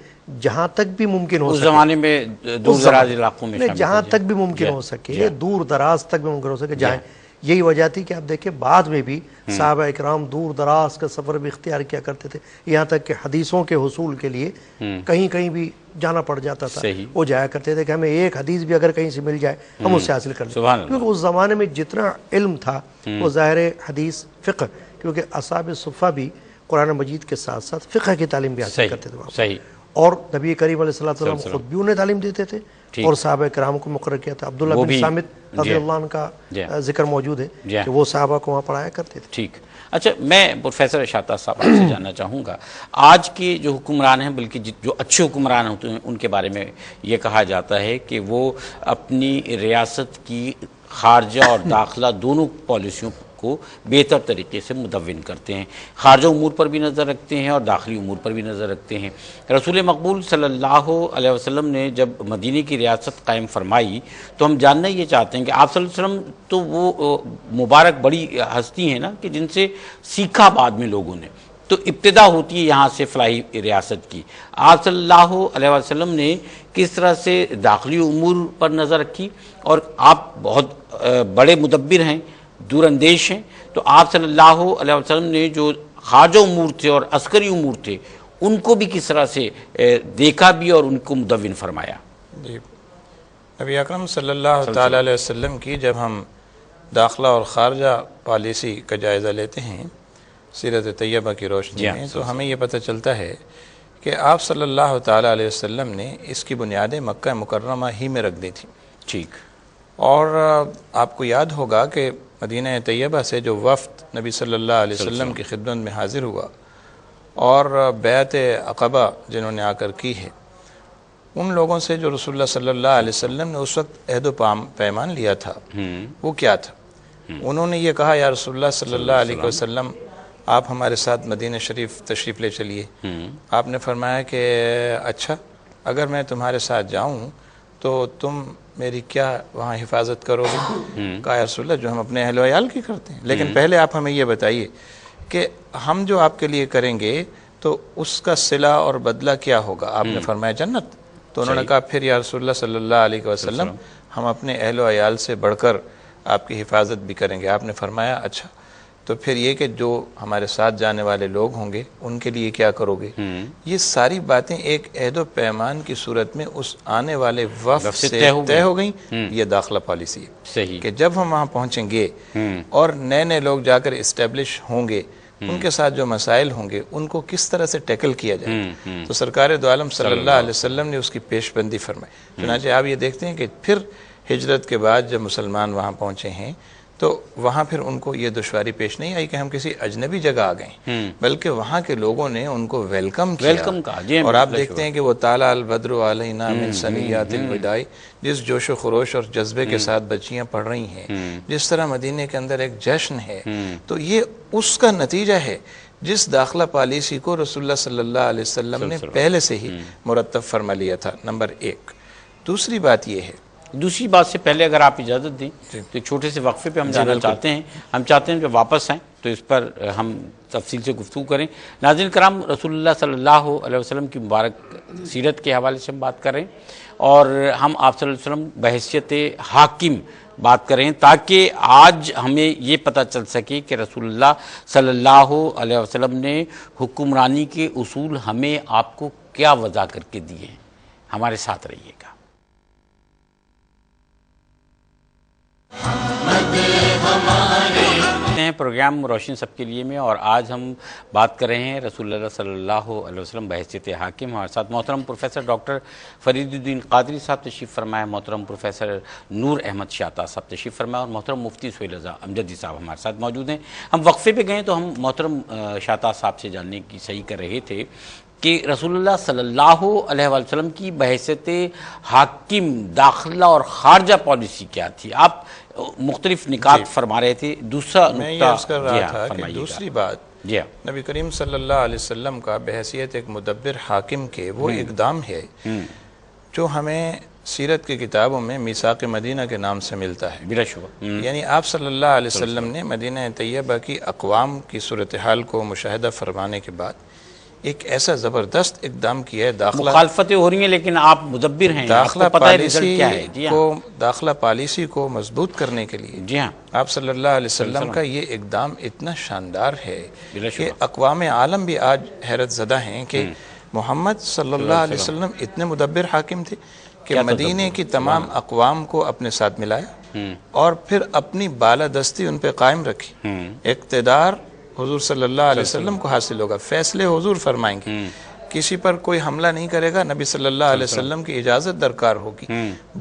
Speaker 2: جہاں تک بھی ممکن ہو سکے، اس زمانے میں دور دراز علاقوں میں جہاں تک بھی ممکن ہو سکے، دور دراز تک بھی ممکن ہو سکے جائیں. یہی وجہ تھی کہ آپ دیکھیں بعد میں بھی صحابہ اکرام دور دراز کا سفر بھی اختیار کیا کرتے تھے، یہاں تک کہ حدیثوں کے حصول کے لیے کہیں کہیں بھی جانا پڑ جاتا تھا. وہ جایا کرتے تھے کہ ہمیں ایک حدیث بھی اگر کہیں سے مل جائے ہم اس سے حاصل کر لیں، کیونکہ اس زمانے میں جتنا علم تھا وہ ظاہر حدیث فقہ، کیونکہ اصحاب صفہ بھی قرآن مجید کے ساتھ ساتھ فقہ کی تعلیم بھی حاصل کرتے تھے، اور نبی کریم علیہ السلام خود بھی انہیں تعلیم دیتے تھے اور صحابہ کرام کو مقرر کیا تھا. عبداللہ بن سامت رضی اللہ عنہ کا ذکر موجود ہے کہ وہ صحابہ کو وہاں پڑھایا کرتے تھے.
Speaker 1: ٹھیک. اچھا، میں پروفیسر شاطا صاحب آپ سے جاننا چاہوں گا، آج کے جو حکمران ہیں بلکہ جو اچھے حکمران ہوتے ہیں ان کے بارے میں یہ کہا جاتا ہے کہ وہ اپنی ریاست کی خارجہ اور داخلہ دونوں پالیسیوں کو بہتر طریقے سے مدون کرتے ہیں، خارجہ امور پر بھی نظر رکھتے ہیں اور داخلی امور پر بھی نظر رکھتے ہیں. رسول مقبول صلی اللہ علیہ وسلم نے جب مدینہ کی ریاست قائم فرمائی تو ہم جاننا یہ چاہتے ہیں کہ آپ صلی اللہ علیہ وسلم تو وہ مبارک بڑی ہستی ہیں نا کہ جن سے سیکھا بعد میں لوگوں نے، تو ابتدا ہوتی ہے یہاں سے فلاحی ریاست کی. آپ صلی اللہ علیہ وسلم نے کس طرح سے داخلی امور پر نظر رکھی، اور آپ بہت بڑے مدبر ہیں، دور اندیش ہیں، تو آپ صلی اللہ علیہ وسلم نے جو خارجہ امور تھے اور عسکری امور تھے ان کو بھی کس طرح سے دیکھا بھی اور ان کو مدون فرمایا؟
Speaker 3: جی، نبی اکرم صلی اللہ تعالیٰ علیہ وسلم کی جب ہم داخلہ اور خارجہ پالیسی کا جائزہ لیتے ہیں سیرت طیبہ کی روشنی میں، تو ہمیں یہ پتہ چلتا ہے کہ آپ صلی اللہ تعالیٰ علیہ وسلم نے اس کی بنیادیں مکہ مکرمہ ہی میں رکھ دی تھیں.
Speaker 1: ٹھیک. اور
Speaker 3: آپ کو یاد ہوگا کہ مدینہ طیبہ سے جو وفد نبی صلی اللہ علیہ وسلم کی خدمت میں حاضر ہوا اور بیعت عقبہ جنہوں نے آ کر کی ہے، ان لوگوں سے جو رسول اللہ صلی اللہ علیہ وسلم نے اس وقت عہد و پیمان لیا تھا وہ کیا تھا؟ انہوں نے یہ کہا یا رسول اللہ صلی اللہ علیہ وسلم آپ ہمارے ساتھ مدینہ شریف تشریف لے چلیے. آپ نے فرمایا کہ اچھا اگر میں تمہارے ساتھ جاؤں تو تم میری کیا وہاں حفاظت کرو گے؟ کہا یا رسول اللہ جو ہم اپنے اہل و عیال کی کرتے ہیں، لیکن پہلے آپ ہمیں یہ بتائیے کہ ہم جو آپ کے لیے کریں گے تو اس کا صلہ اور بدلہ کیا ہوگا؟ آپ نے فرمایا جنت. تو انہوں نے کہا پھر یا رسول اللہ صلی اللہ علیہ وسلم ہم اپنے اہل و عیال سے بڑھ کر آپ کی حفاظت بھی کریں گے. آپ نے فرمایا اچھا تو پھر یہ کہ جو ہمارے ساتھ جانے والے لوگ ہوں گے ان کے لیے کیا کرو گے؟ یہ ساری باتیں ایک عہد و پیمان کی صورت میں اس آنے والے وفد سے طے ہو گئیں. یہ داخلہ پالیسی ہے کہ جب ہم وہاں پہنچیں گے اور نئے نئے لوگ جا کر اسٹیبلش ہوں گے، ان کے ساتھ جو مسائل ہوں گے ان کو کس طرح سے ٹیکل کیا جائے. تو سرکار دو عالم صلی اللہ علیہ وسلم نے اس کی پیش بندی فرمائی. چنانچہ آپ یہ دیکھتے ہیں کہ پھر ہجرت کے بعد جب مسلمان وہاں پہنچے ہیں تو وہاں پھر ان کو یہ دشواری پیش نہیں آئی کہ ہم کسی اجنبی جگہ آ گئے، بلکہ وہاں کے لوگوں نے ان کو ویلکم کیا. اور آپ دیکھتے ہیں کہ وہ طالع البدر علینا من ثنیات الوداع، جس جوش و خروش اور جذبے کے ساتھ بچیاں پڑھ رہی ہیں، جس طرح مدینے کے اندر ایک جشن ہے، تو یہ اس کا نتیجہ ہے جس داخلہ پالیسی کو رسول اللہ صلی اللہ علیہ وسلم نے پہلے سے ہی مرتب فرما لیا تھا. نمبر 1. دوسری بات یہ ہے،
Speaker 1: دوسری بات سے پہلے اگر آپ اجازت دیں تو ایک چھوٹے سے وقفے پہ ہم جانا چاہتے ہیں. ہم چاہتے ہیں کہ واپس آئیں تو اس پر ہم تفصیل سے گفتگو کریں. ناظرین کرام، رسول اللہ صلی اللہ علیہ وسلم کی مبارک سیرت کے حوالے سے ہم بات کر رہے ہیں اور ہم آپ صلی اللہ علیہ وسلم بحیثیت حاکم بات کریں تاکہ آج ہمیں یہ پتہ چل سکے کہ رسول اللہ صلی اللہ علیہ وسلم نے حکمرانی کے اصول ہمیں آپ کو کیا وضع کر کے دیے ہیں. ہمارے ساتھ رہیے گا. پروگرام روشن سب کے لیے میں، اور آج ہم بات کر رہے ہیں رسول اللہ صلی اللہ علیہ وسلم بحیثیت حاکم. ہمارے ساتھ محترم پروفیسر ڈاکٹر فرید الدین قادری صاحب تشریف فرمائے، محترم پروفیسر نور احمد شاطا صاحب تشریف فرمائے، اور محترم مفتی سہیل رضا امجدی صاحب ہمارے ساتھ موجود ہیں. ہم وقفے پہ گئے تو ہم محترم شاطا صاحب سے جاننے کی صحیح کر رہے تھے کہ رسول اللہ صلی اللہ علیہ وسلم کی بحیثیت حاکم داخلہ اور خارجہ پالیسی کیا تھی. آپ مختلف نکات فرما رہے تھے. دوسرا
Speaker 3: میں یہ عرض کر رہا تھا کہ دوسری بات نبی کریم صلی اللہ علیہ وسلم کا بحیثیت ایک مدبر حاکم کے وہ اقدام ہے جو ہمیں سیرت کی کتابوں میں میثاق مدینہ کے نام سے ملتا ہے.
Speaker 1: بلا شبہ
Speaker 3: یعنی آپ صلی اللہ علیہ وسلم نے مدینہ طیبہ کی اقوام کی صورتحال کو مشاہدہ فرمانے کے بعد ایک ایسا زبردست اقدام کیا ہے. داخلہ
Speaker 1: مخالفتیں ہو رہی ہیں لیکن آپ مدبر ہیں،
Speaker 3: داخلہ پالیسی کو مضبوط کرنے کے لیے آپ صلی اللہ علیہ وسلم کا یہ اقدام اتنا شاندار ہے کہ اقوام عالم بھی آج حیرت زدہ ہیں کہ محمد صلی اللہ علیہ وسلم اتنے مدبر حاکم تھے کہ مدینے کی تمام اقوام کو اپنے ساتھ ملایا اور پھر اپنی بالادستی ان پہ قائم رکھی. اقتدار حضور صلی اللہ علیہ وسلم کو حاصل ہوگا، فیصلے حضور فرمائیں گے، کسی پر کوئی حملہ نہیں کرے گا، نبی صلی اللہ علیہ وسلم کی اجازت درکار ہوگی.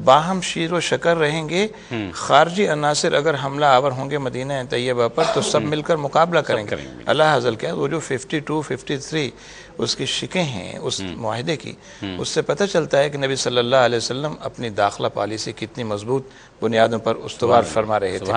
Speaker 3: باہم شیر و شکر رہیں گے. خارجی عناصر اگر حملہ آور ہوں گے مدینہ طیبہ پر تو سب مل کر مقابلہ کریں گے. اللہ حضل کیا وہ جو 52 53 اس کی شکیں ہیں اس معاہدے کی، اس سے پتہ چلتا ہے کہ نبی صلی اللہ علیہ وسلم اپنی داخلہ پالیسی کتنی مضبوط بنیادوں پر استوار فرما رہے تھے.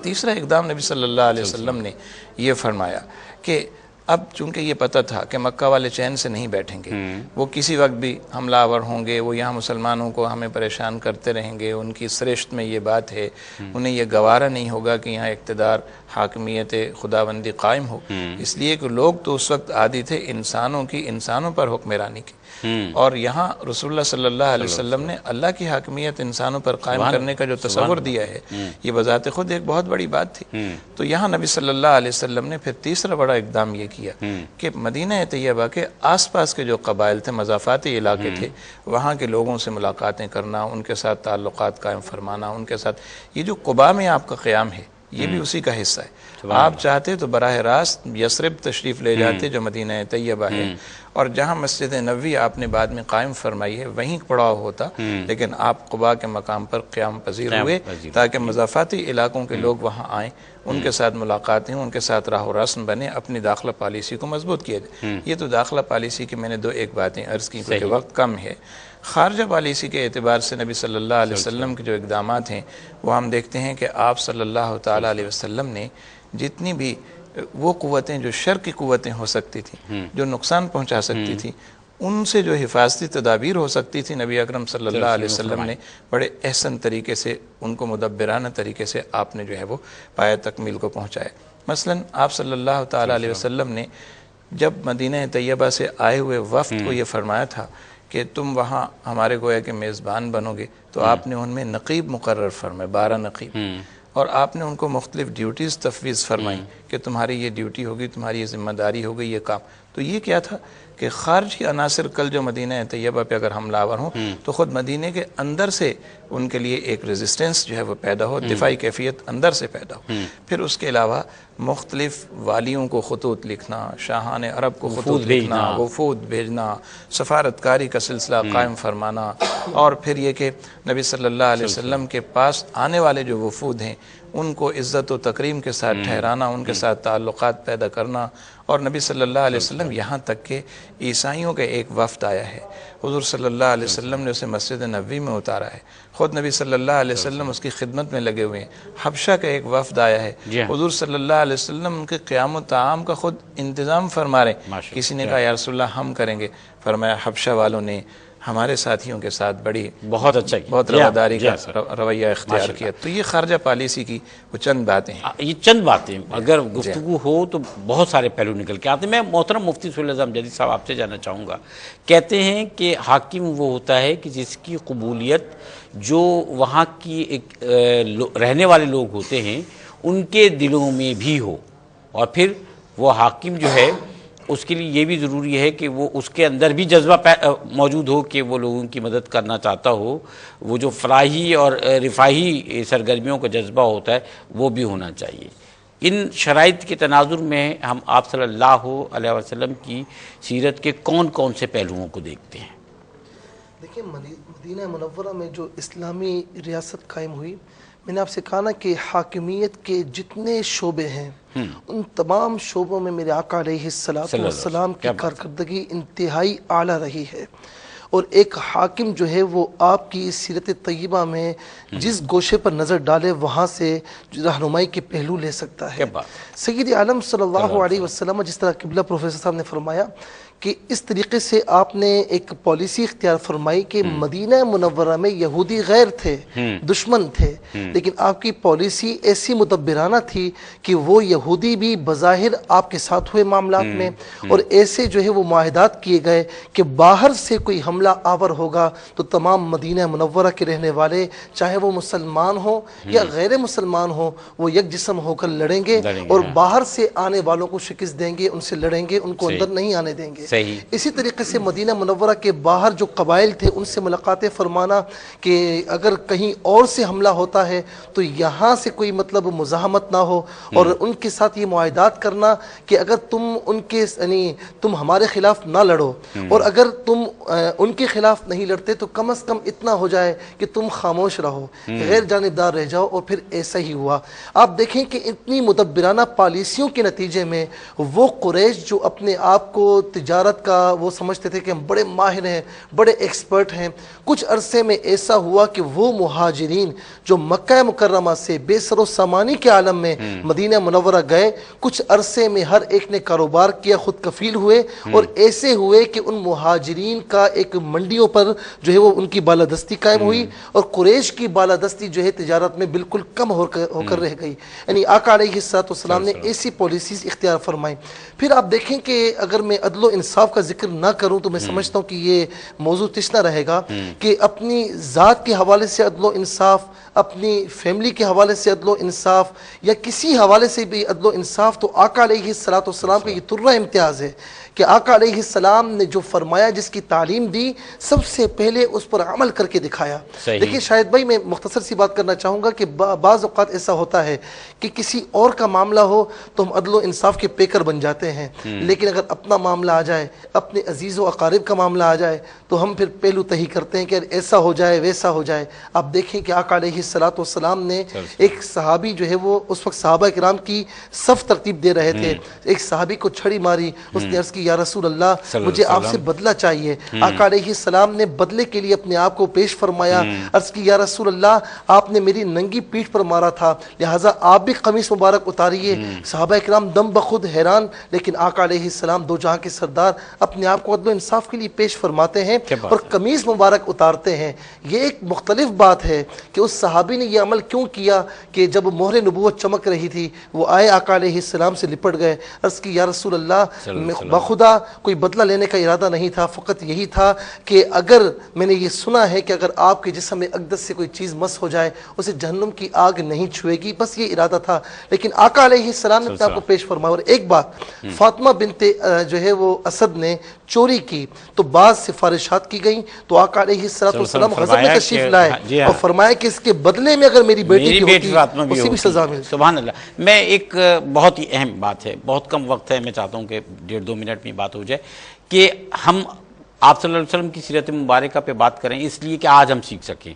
Speaker 3: تیسرا اقدام نبی صلی اللہ علیہ وسلم نے یہ فرمایا کہ اب چونکہ یہ پتہ تھا کہ مکہ والے چین سے نہیں بیٹھیں گے، وہ کسی وقت بھی حملہ آور ہوں گے، وہ یہاں مسلمانوں کو ہمیں پریشان کرتے رہیں گے، ان کی سرشت میں یہ بات ہے، انہیں یہ گوارا نہیں ہوگا کہ یہاں اقتدار حاکمیت خداوندی قائم ہو. اس لیے کہ لوگ تو اس وقت عادی تھے انسانوں پر حکمرانی کی، اور یہاں رسول اللہ صلی اللہ علیہ وسلم نے اللہ کی حاکمیت انسانوں پر قائم کرنے کا جو تصور دیا ہے یہ بذات خود ایک بہت بڑی بات تھی. تو یہاں نبی صلی اللہ علیہ وسلم نے پھر تیسرا بڑا اقدام یہ کیا کہ مدینہ طیبہ کے آس پاس کے جو قبائل تھے، مضافاتی علاقے تھے، وہاں کے لوگوں سے ملاقاتیں کرنا، ان کے ساتھ تعلقات قائم فرمانا، ان کے ساتھ یہ جو قباء میں آپ کا قیام ہے یہ بھی اسی کا حصہ ہے. آپ چاہتے تو براہ راست یثرب تشریف لے جاتے جو مدینہ طیبہ ہے، اور جہاں مسجد نبوی آپ نے بعد میں قائم فرمائی ہے وہیں پڑاؤ ہوتا، لیکن آپ قباء کے مقام پر قیام پذیر ہوئے تاکہ مضافاتی علاقوں کے لوگ وہاں آئیں، ان کے ساتھ ملاقاتیں، ان کے ساتھ راہ و رسم بنے، اپنی داخلہ پالیسی کو مضبوط کیا جائے. یہ تو داخلہ پالیسی کی میں نے ایک باتیں عرض کی کیونکہ وقت کم ہے. خارجہ پالیسی کے اعتبار سے نبی صلی اللہ علیہ وسلم کے جو اقدامات ہیں وہ ہم دیکھتے ہیں کہ آپ صلی اللہ تعالیٰ علیہ وسلم نے جتنی بھی وہ قوتیں جو شر کی قوتیں ہو سکتی تھیں، جو نقصان پہنچا سکتی تھیں، ان سے جو حفاظتی تدابیر ہو سکتی تھی، نبی اکرم صلی اللہ علیہ وسلم نے بڑے احسن طریقے سے ان کو مدبرانہ طریقے سے آپ نے جو ہے وہ پایہ تکمیل کو پہنچایا. مثلا آپ صلی اللہ تعالیٰ علیہ وسلم نے جب مدینہ طیبہ سے آئے ہوئے وفد کو یہ فرمایا تھا کہ تم وہاں ہمارے گویا کہ میزبان بنو گے، تو آپ نے ان میں نقیب مقرر فرمائے، 12 نقیب، اور آپ نے ان کو مختلف ڈیوٹیز تفویض فرمائی کہ تمہاری یہ ڈیوٹی ہوگی، تمہاری یہ ذمہ داری ہوگی، یہ کام۔ تو یہ کیا تھا کہ خارجی عناصر کل جو مدینہ طیبہ پہ اگر حملہ آور ہوں تو خود مدینہ کے اندر سے ان کے لیے ایک ریزسٹنس جو ہے وہ پیدا ہو، دفاعی کیفیت اندر سے پیدا ہو۔ پھر اس کے علاوہ مختلف والیوں کو خطوط لکھنا، شاہان عرب کو خطوط لکھنا، وفود بھیجنا، سفارتکاری کا سلسلہ قائم فرمانا، اور پھر یہ کہ نبی صلی اللہ علیہ وسلم کے پاس آنے والے جو وفود ہیں ان کو عزت و تکریم کے ساتھ ٹھہرانا، ان کے ساتھ تعلقات پیدا کرنا۔ اور نبی صلی اللہ علیہ وسلم یہاں تک کہ عیسائیوں کا ایک وفد آیا ہے، حضور صلی اللہ علیہ وسلم نے اسے مسجد نبوی میں اتارا ہے، خود نبی صلی اللہ علیہ وسلم اس کی خدمت میں لگے ہوئے ہیں۔ حبشہ کا ایک وفد آیا ہے، حضور صلی اللہ علیہ وسلم ان کے قیام و طعام کا خود انتظام فرما رہے ہیں۔ کسی نے کہا یا رسول اللہ ہم کریں گے، فرمایا حبشہ والوں نے ہمارے ساتھیوں کے ساتھ بہت اچھا بہت رواداری کا رویہ اختیار کیا۔ تو یہ خارجہ پالیسی کی وہ چند باتیں ہیں۔
Speaker 1: یہ چند باتیں اگر گفتگو ہو تو بہت سارے پہلو نکل کے آتے ہیں۔ میں محترم مفتی سہیل اعظم جدید صاحب آپ سے جاننا چاہوں گا، کہتے ہیں کہ حاکم وہ ہوتا ہے کہ جس کی قبولیت جو وہاں کی ایک رہنے والے لوگ ہوتے ہیں ان کے دلوں میں بھی ہو، اور پھر وہ حاکم جو ہے اس کے لیے یہ بھی ضروری ہے کہ وہ اس کے اندر بھی جذبہ موجود ہو کہ وہ لوگوں کی مدد کرنا چاہتا ہو، وہ جو فلاحی اور رفاہی سرگرمیوں کا جذبہ ہوتا ہے وہ بھی ہونا چاہیے۔ ان شرائط کے تناظر میں ہم آپ صلی اللہ علیہ وسلم کی سیرت کے کون کون سے پہلوؤں کو دیکھتے ہیں؟
Speaker 4: دیکھیں، مدینہ منورہ میں جو اسلامی ریاست قائم ہوئی، میں نے آپ سے کہا نا کہ حاکمیت کے جتنے شعبے ہیں ان تمام شعبوں میں میرے آقا علیہ السلام کی کارکردگی انتہائی اعلیٰ رہی ہے۔ اور ایک حاکم جو ہے وہ آپ کی سیرت طیبہ میں جس گوشے پر نظر ڈالے وہاں سے رہنمائی کے پہلو لے سکتا ہے۔ سید عالم صلی اللہ علیہ وسلم جس طرح قبلہ پروفیسر صاحب نے فرمایا کہ اس طریقے سے آپ نے ایک پالیسی اختیار فرمائی کہ مدینہ منورہ میں یہودی غیر تھے، دشمن تھے، لیکن آپ کی پالیسی ایسی مدبرانہ تھی کہ وہ یہودی بھی بظاہر آپ کے ساتھ ہوئے معاملات میں، اور ایسے جو ہے وہ معاہدات کیے گئے کہ باہر سے کوئی حملہ آور ہوگا تو تمام مدینہ منورہ کے رہنے والے چاہے وہ مسلمان ہوں یا غیر مسلمان ہوں وہ یک جسم ہو کر لڑیں گے، اور باہر سے آنے والوں کو شکست دیں گے، ان سے لڑیں گے، ان کو اندر نہیں آنے دیں گے۔ اسی طریقے سے مدینہ منورہ کے باہر جو قبائل تھے ان سے ملاقاتیں فرمانا کہ اگر کہیں اور سے حملہ ہوتا ہے تو یہاں سے کوئی مطلب مزاحمت نہ ہو، اور ان کے ساتھ یہ معاہدات کرنا کہ اگر تم ان کے یعنی تم ہمارے خلاف نہ لڑو، اور اگر تم ان کے خلاف نہیں لڑتے تو کم از کم اتنا ہو جائے کہ تم خاموش رہو، غیر جانبدار رہ جاؤ، اور پھر ایسا ہی ہوا۔ آپ دیکھیں کہ اتنی مدبرانہ پالیسیوں کے نتیجے میں وہ قریش جو اپنے آپ کو تجارت کا وہ سمجھتے تھے کہ ہم بڑے ماہر ہیں، بڑے ایکسپرٹ ہیں، کچھ عرصے میں ایسا ہوا کہ وہ مہاجرین جو مکہ مکرمہ سے بے سر و سامانی کے عالم میں مدینہ منورہ گئے، کچھ عرصے میں ہر ایک نے کاروبار کیا، خود کفیل ہوئے، اور ایسے ہوئے کہ ان مہاجرین کا ایک منڈیوں پر جو ہے وہ ان کی بالادستی قائم ہوئی، اور قریش کی بالادستی جو ہے تجارت میں بالکل کم ہو کر رہ گئی۔ یعنی آقا علیہ السلام نے ایسی پالیسیز اختیار فرمائی۔ پھر آپ دیکھیں کہ اگر میں عدل و انصاف کا ذکر نہ کروں تو میں سمجھتا ہوں کہ یہ موضوع تشنا رہے گا کہ اپنی ذات کے حوالے سے عدل و انصاف، اپنی فیملی کے حوالے سے عدل و انصاف، یا کسی حوالے سے بھی عدل و انصاف، تو آقا علیہ السلام کا یہ طرہ امتیاز ہے کہ آقا علیہ السلام نے جو فرمایا، جس کی تعلیم دی، سب سے پہلے اس پر عمل کر کے دکھایا۔ دیکھیں شاید بھائی میں مختصر سی بات کرنا چاہوں گا کہ بعض اوقات ایسا ہوتا ہے کہ کسی اور کا معاملہ ہو تو ہم عدل و انصاف کے پیکر بن جاتے ہیں، لیکن اگر اپنا معاملہ آ جائے، اپنے عزیز و اقارب کا معاملہ آ جائے تو ہم پھر پہلو تہی کرتے ہیں کہ ایسا ہو جائے ویسا ہو جائے۔ آپ دیکھیں کہ آقا علیہ السلام نے ایک صحابی جو ہے وہ اس وقت صحابہ کرام کی صف ترتیب دے رہے تھے، ایک صحابی کو چھڑی ماری، اس نے عرض کی یا رسول اللہ مجھے آپ سے بدلہ چاہیے۔ آقا علیہ السلام نے بدلے کے لیے اپنے آپ کو پیش فرمایا، عرض کی یا رسول اللہ آپ نے میری ننگی پیٹھ پر مارا تھا، لہٰذا آپ بھی قمیص مبارک اتاریے۔ صحابہ کرام دم بخود حیران، لیکن آقا علیہ السلام دو جہاں کے سردار پروردگار اپنے آپ کو عدل و انصاف کے لیے پیش فرماتے ہیں اور قمیص مبارک اتارتے ہیں۔ یہ ایک مختلف بات ہے کہ اس صحابی نے یہ عمل کیوں کیا کہ جب مہر نبوت چمک رہی تھی وہ آئے آقا علیہ السلام سے لپٹ گئے، عرض کی یا رسول اللہ بخدا کوئی بدلہ لینے کا ارادہ نہیں تھا، فقط یہی تھا کہ اگر میں نے یہ سنا ہے کہ اگر آپ کے جسم میں اقدس سے کوئی چیز مس ہو جائے اسے جہنم کی آگ نہیں چھوئے گی، بس یہ ارادہ تھا۔ لیکن آقا علیہ السلام نے اپنے آپ کو پیش فرمایا۔ اور ایک بات، فاطمہ بنت جو ہے وہ اسد نے چوری کی تو بعض سفارشات کی گئیں تو آقا علیہ السلام غضب میں تشریف لائے اور فرمایا کہ اس کے بدلے میں اگر میری بیٹی کی ہوتی اسے بھی سزا ملتی۔
Speaker 1: سبحان اللہ۔ میں ایک بہت ہی اہم بات ہے، بہت کم وقت ہے، میں چاہتا ہوں کہ 1.5-2 منٹ میں بات ہو جائے کہ ہم آپ صلی اللہ علیہ وسلم کی سیرت مبارکہ پہ بات کریں اس لیے کہ آج ہم سیکھ سکیں۔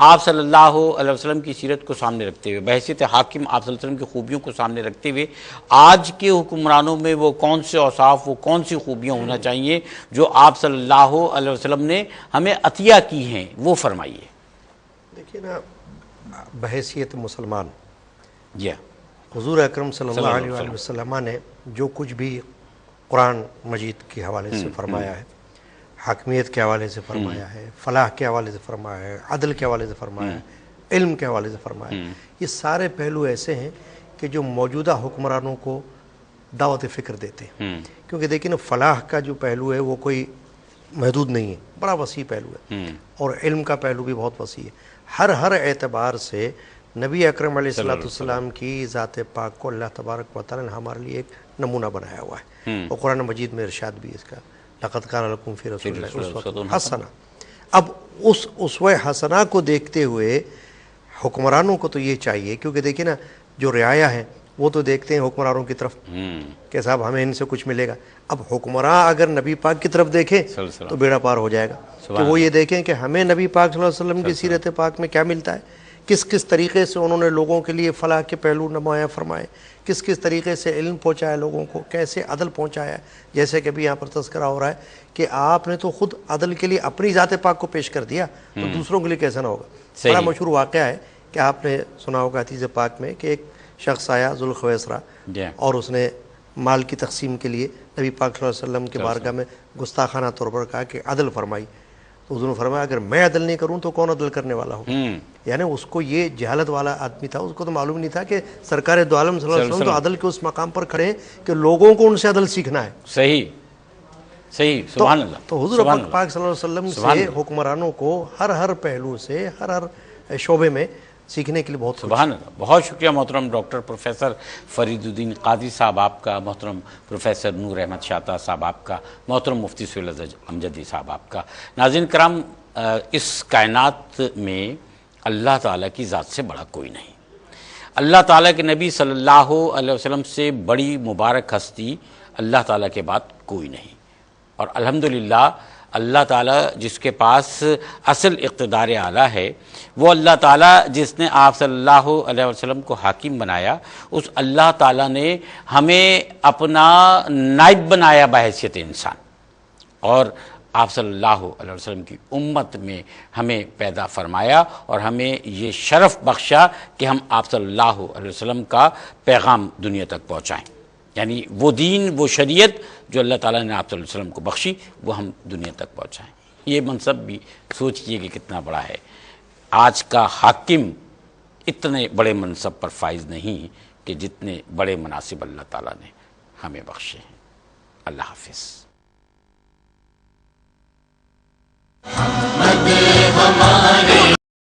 Speaker 1: آپ صلی اللہ علیہ وسلم کی سیرت کو سامنے رکھتے ہوئے، بحیثیت حاکم آپ صلی اللہ علیہ وسلم کی خوبیوں کو سامنے رکھتے ہوئے، آج کے حکمرانوں میں وہ کون سے اوصاف، وہ کون سی خوبیاں ہونا چاہیے جو آپ صلی اللہ علیہ وسلم نے ہمیں عطیہ کی ہیں، وہ فرمائیے۔
Speaker 2: دیکھیے نا، بحیثیت مسلمان
Speaker 1: جی
Speaker 2: حضور اکرم صلی اللہ علیہ وسلم نے جو کچھ بھی قرآن مجید کے حوالے سے فرمایا ہے، حاکمیت کے حوالے سے فرمایا ہے، فلاح کے حوالے سے فرمایا ہے، عدل کے حوالے سے فرمایا ہے، علم کے حوالے سے فرمایا ہے، یہ سارے پہلو ایسے ہیں کہ جو موجودہ حکمرانوں کو دعوت فکر دیتے ہیں۔ کیونکہ دیکھیں نا، فلاح کا جو پہلو ہے وہ کوئی محدود نہیں ہے، بڑا وسیع پہلو ہے، اور علم کا پہلو بھی بہت وسیع ہے۔ ہر اعتبار سے نبی اکرم علیہ السلام کی ذات پاک کو اللہ تبارک و تعالی نے ہمارے لیے ایک نمونہ بنایا ہوا ہے، اور قرآن مجید میں ارشاد بھی اس کا لقد کان لکم فی رسول اللہ اسوۃ حسنہ۔ اب اس اسوہ حسنہ کو دیکھتے ہوئے حکمرانوں کو تو یہ چاہیے، کیونکہ دیکھیں نا جو رعایا ہے وہ تو دیکھتے ہیں حکمرانوں کی طرف کہ صاحب ہمیں ان سے کچھ ملے گا۔ اب حکمراں اگر نبی پاک کی طرف دیکھیں تو بیڑا پار ہو جائے گا، کہ وہ یہ دیکھیں کہ ہمیں نبی پاک صلی اللہ علیہ وسلم کی سیرت پاک میں کیا ملتا ہے، کس طریقے سے انہوں نے لوگوں کے لیے فلاح کے پہلو نمایاں فرمائے، کس طریقے سے علم پہنچایا لوگوں کو، کیسے عدل پہنچایا۔ جیسے کہ بھی یہاں پر تذکرہ ہو رہا ہے کہ آپ نے تو خود عدل کے لیے اپنی ذات پاک کو پیش کر دیا، تو دوسروں کے لیے کیسا نہ ہوگا۔ بڑا مشہور واقعہ ہے کہ آپ نے سنا ہوگا حدیث پاک میں کہ ایک شخص آیا ذوالخویسرہ، اور اس نے مال کی تقسیم کے لیے نبی پاک صلی اللہ علیہ وسلم کے بارگاہ میں گستاخانہ طور پر کہا کہ عدل فرمائی۔ تو حضور نے فرمایا اگر میں عدل نہیں کروں تو کون عدل کرنے والا ہوں؟ یعنی اس کو یہ جہالت والا آدمی تھا، اس کو تو معلوم نہیں تھا کہ سرکار دو عالم صلی اللہ علیہ وسلم تو عدل کے اس مقام پر کھڑے ہیں کہ لوگوں کو ان سے عدل سیکھنا ہے۔
Speaker 1: صحیح، سبحان اللہ۔
Speaker 2: تو حضور پاک صلی اللہ علیہ وسلم سے حکمرانوں کو ہر پہلو سے، ہر شعبے میں سیکھنے کے لیے بہت
Speaker 1: سبحان اللہ۔ بہت شکریہ محترم ڈاکٹر پروفیسر فرید الدین قاضی صاحب آپ کا، محترم پروفیسر نور احمد شاطا صاحب آپ کا، محترم مفتی سہیل امجدی صاحب آپ کا۔ ناظرین کرام، اس کائنات میں اللہ تعالیٰ کی ذات سے بڑا کوئی نہیں، اللہ تعالیٰ کے نبی صلی اللہ علیہ وسلم سے بڑی مبارک ہستی اللہ تعالیٰ کے بعد کوئی نہیں، اور الحمدللہ اللہ تعالیٰ جس کے پاس اصل اقتدار اعلیٰ ہے، وہ اللہ تعالیٰ جس نے آپ صلی اللہ علیہ وسلم کو حاکم بنایا، اس اللہ تعالیٰ نے ہمیں اپنا نائب بنایا بحیثیت انسان، اور آپ صلی اللہ علیہ وسلم کی امت میں ہمیں پیدا فرمایا اور ہمیں یہ شرف بخشا کہ ہم آپ صلی اللہ علیہ وسلم کا پیغام دنیا تک پہنچائیں، یعنی وہ دین، وہ شریعت جو اللہ تعالیٰ نے آپ صلی اللہ علیہ وسلم کو بخشی وہ ہم دنیا تک پہنچائیں۔ یہ منصب بھی سوچئے کہ کتنا بڑا ہے۔ آج کا حاکم اتنے بڑے منصب پر فائز نہیں کہ جتنے بڑے مناصب اللہ تعالیٰ نے ہمیں بخشے ہیں۔ اللہ حافظ۔